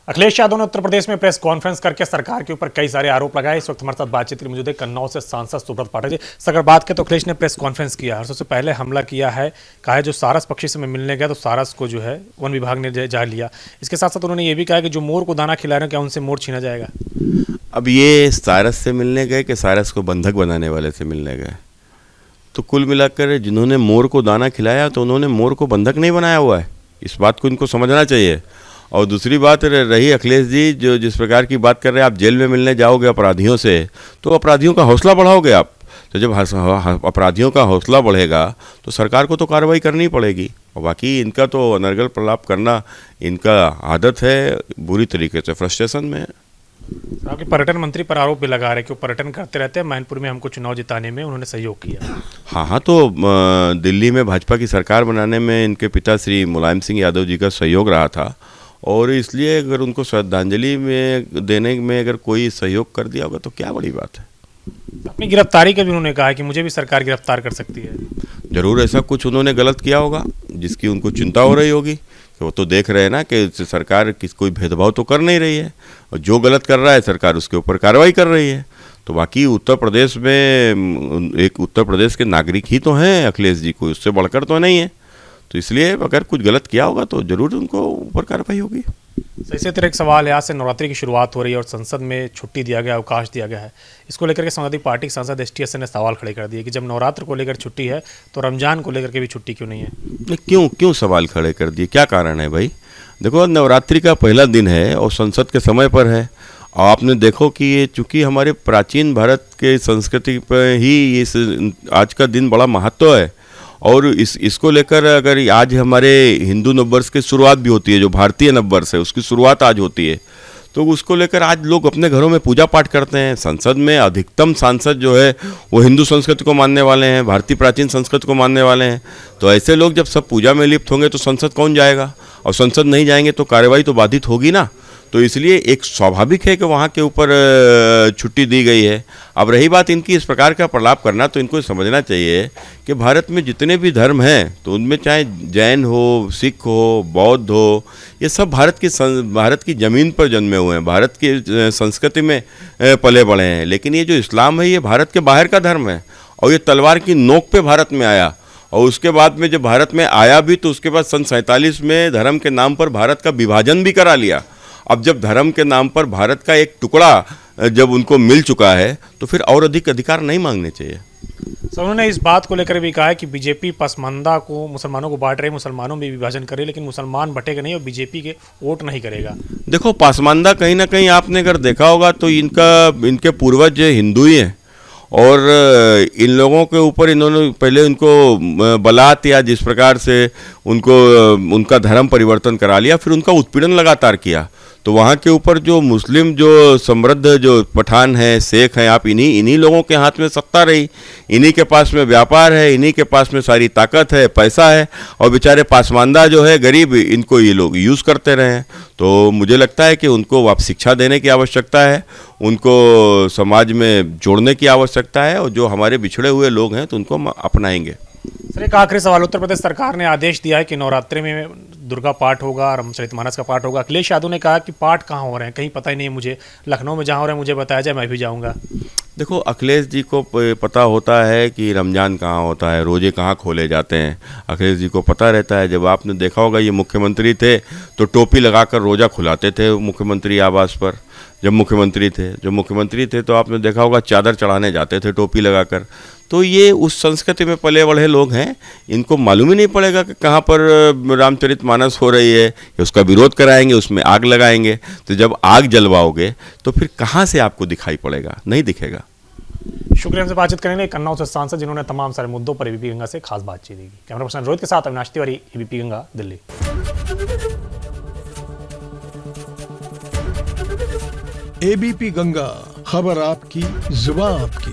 अखिलेश यादव ने उत्तर प्रदेश में press conference करके सरकार के ऊपर कई सारे आरोप लगाए। इस वक्त हमारे साथ बातचीत के लिए मौजूद है कन्नौज से सांसद सुब्रत पाठक जी। अगर बात करें तो अखिलेश ने प्रेस कॉन्फ्रेंस किया और सबसे पहले हमला किया है, कहा है जो सारस पक्षी से मैं मिलने गया तो सारस को जो है वन विभाग ने जा लिया। इसके साथ साथ उन्होंने ये भी कहा कि जो मोर को दाना खिला रहे हैं क्या उनसे मोर छीना जाएगा। अब ये सारस से मिलने गए कि सारस को बंधक बनाने वाले से मिलने गए, तो कुल मिलाकर जिन्होंने मोर को दाना खिलाया तो उन्होंने मोर को बंधक नहीं बनाया हुआ है। इस बात को इनको समझना चाहिए। और दूसरी बात रही अखिलेश जी, जो जिस प्रकार की बात कर रहे हैं, आप जेल में मिलने जाओगे अपराधियों से तो अपराधियों का हौसला बढ़ाओगे आप। तो जब अपराधियों का हौसला बढ़ेगा तो सरकार को तो कार्रवाई करनी पड़ेगी। और बाकी इनका तो अनर्गल प्रलाप करना इनका आदत है, बुरी तरीके से फ्रस्ट्रेशन में। आपके पर्यटन मंत्री पर आरोप भी लगा रहे हैं कि वो पर्यटन करते रहते हैं, मैनपुर में हमको चुनाव जिताने में उन्होंने सहयोग किया। हाँ, तो दिल्ली में भाजपा की सरकार बनाने में इनके पिता श्री मुलायम सिंह यादव जी का सहयोग रहा था, और इसलिए अगर उनको श्रद्धांजलि में देने में अगर कोई सहयोग कर दिया होगा तो क्या बड़ी बात है। अपनी गिरफ्तारी का भी उन्होंने कहा है कि मुझे भी सरकार गिरफ्तार कर सकती है। जरूर ऐसा कुछ उन्होंने गलत किया होगा जिसकी उनको चिंता हो रही होगी। वो तो देख रहे हैं ना कि सरकार कोई भेदभाव तो कर नहीं रही है, और जो गलत कर रहा है सरकार उसके ऊपर कार्रवाई कर रही है। तो बाकी उत्तर प्रदेश में एक उत्तर प्रदेश के नागरिक ही तो हैं अखिलेश जी, कोई उससे बढ़कर तो नहीं है। तो इसलिए अगर कुछ गलत किया होगा तो जरूर उनको ऊपर कार्रवाई होगी। इसी तरह एक सवाल है, आज से नवरात्रि की शुरुआत हो रही है और संसद में छुट्टी दिया गया, अवकाश दिया गया है। इसको लेकर के समाजवादी पार्टी के सांसद STS ने सवाल खड़े कर दिए कि जब नवरात्र को लेकर छुट्टी है तो रमजान को लेकर के भी छुट्टी क्यों नहीं है। क्यों सवाल खड़े कर दिए, क्या कारण है भाई। देखो, नवरात्रि का पहला दिन है और संसद के समय पर है। और आपने देखो कि ये चूँकि हमारे प्राचीन भारत के संस्कृति पर ही इस आज का दिन बड़ा महत्व है, और इसको लेकर अगर आज हमारे हिंदू नववर्ष की शुरुआत भी होती है, जो भारतीय नववर्ष है उसकी शुरुआत आज होती है, तो उसको लेकर आज लोग अपने घरों में पूजा पाठ करते हैं। संसद में अधिकतम सांसद जो है वो हिंदू संस्कृति को मानने वाले हैं, भारतीय प्राचीन संस्कृति को मानने वाले हैं। तो ऐसे लोग जब सब पूजा में लिप्त होंगे तो संसद कौन जाएगा, और संसद नहीं जाएंगे तो कार्रवाई तो बाधित होगी ना। तो इसलिए एक स्वाभाविक है कि वहाँ के ऊपर छुट्टी दी गई है। अब रही बात इनकी इस प्रकार का प्रलाप करना, तो इनको समझना चाहिए कि भारत में जितने भी धर्म हैं तो उनमें चाहे जैन हो, सिख हो, बौद्ध हो, ये सब भारत की ज़मीन पर जन्मे हुए हैं, भारत की संस्कृति में पले बड़े हैं। लेकिन ये जो इस्लाम है ये भारत के बाहर का धर्म है, और ये तलवार की नोक पे भारत में आया। और उसके बाद में जब भारत में आया भी तो उसके बाद सन 47 में धर्म के नाम पर भारत का विभाजन भी करा लिया। अब जब धर्म के नाम पर भारत का एक टुकड़ा जब उनको मिल चुका है तो फिर और अधिक अधिकार नहीं मांगने चाहिए। सर, उन्होंने इस बात को लेकर भी कहा है कि बीजेपी पसमानदा को, मुसलमानों को बांट रही, मुसलमानों में विभाजन करे, लेकिन मुसलमान बटेगा नहीं और बीजेपी के वोट नहीं करेगा। देखो, पासमानदा कहीं ना कहीं आपने अगर देखा होगा तो इनके पूर्वज हिंदू ही हैं, और इन लोगों के ऊपर इन्होंने पहले उनको बलात या जिस प्रकार से उनका धर्म परिवर्तन करा लिया, फिर उनका उत्पीड़न लगातार किया। तो वहाँ के ऊपर जो मुस्लिम जो समृद्ध जो पठान हैं, शेख हैं, आप इन्हीं लोगों के हाथ में सत्ता रही, इन्हीं के पास में व्यापार है, इन्हीं के पास में सारी ताकत है, पैसा है, और बेचारे पासमानदा जो है गरीब, इनको ये लोग यूज़ करते रहे हैं। तो मुझे लगता है कि उनको आप शिक्षा देने की आवश्यकता है, उनको समाज में जोड़ने की आवश्यकता है, और जो हमारे बिछड़े हुए लोग हैं तो उनको हम अपनाएंगे। सर, एक आखिरी सवाल, उत्तर प्रदेश सरकार ने आदेश दिया है कि नवरात्रि में दुर्गा पाठ होगा, रामचरितमानस का पाठ होगा। अखिलेश यादव ने कहा कि पाठ कहाँ हो रहे हैं कहीं पता ही नहीं है मुझे, लखनऊ में जहाँ हो रहे हैं मुझे बताया जाए, मैं भी जाऊँगा। देखो, अखिलेश जी को पता होता है कि रमज़ान कहाँ होता है, रोज़े कहाँ खोले जाते हैं, अखिलेश जी को पता रहता है। जब आपने देखा होगा ये मुख्यमंत्री थे तो टोपी लगाकर रोज़ा खुलाते थे मुख्यमंत्री आवास पर। जब मुख्यमंत्री थे तो आपने देखा होगा चादर चढ़ाने जाते थे टोपी लगाकर। तो ये उस संस्कृति में पले बढ़े लोग हैं, इनको मालूम ही नहीं पड़ेगा कि कहाँ पर रामचरितमानस हो रही है। उसका विरोध कराएंगे, उसमें आग लगाएंगे, तो जब आग जलवाओगे तो फिर कहाँ से आपको दिखाई पड़ेगा, नहीं दिखेगा। शुक्रिया हमसे बातचीत करने के लिए कन्नौज से सांसद, जिन्होंने तमाम सारे मुद्दों पर ABP गंगा से खास बातचीत की। कैमरा पर्सन रोहित के साथ अविनाश तिवारी, ABP गंगा, दिल्ली। ABP गंगा, खबर आपकी, जुबान आपकी।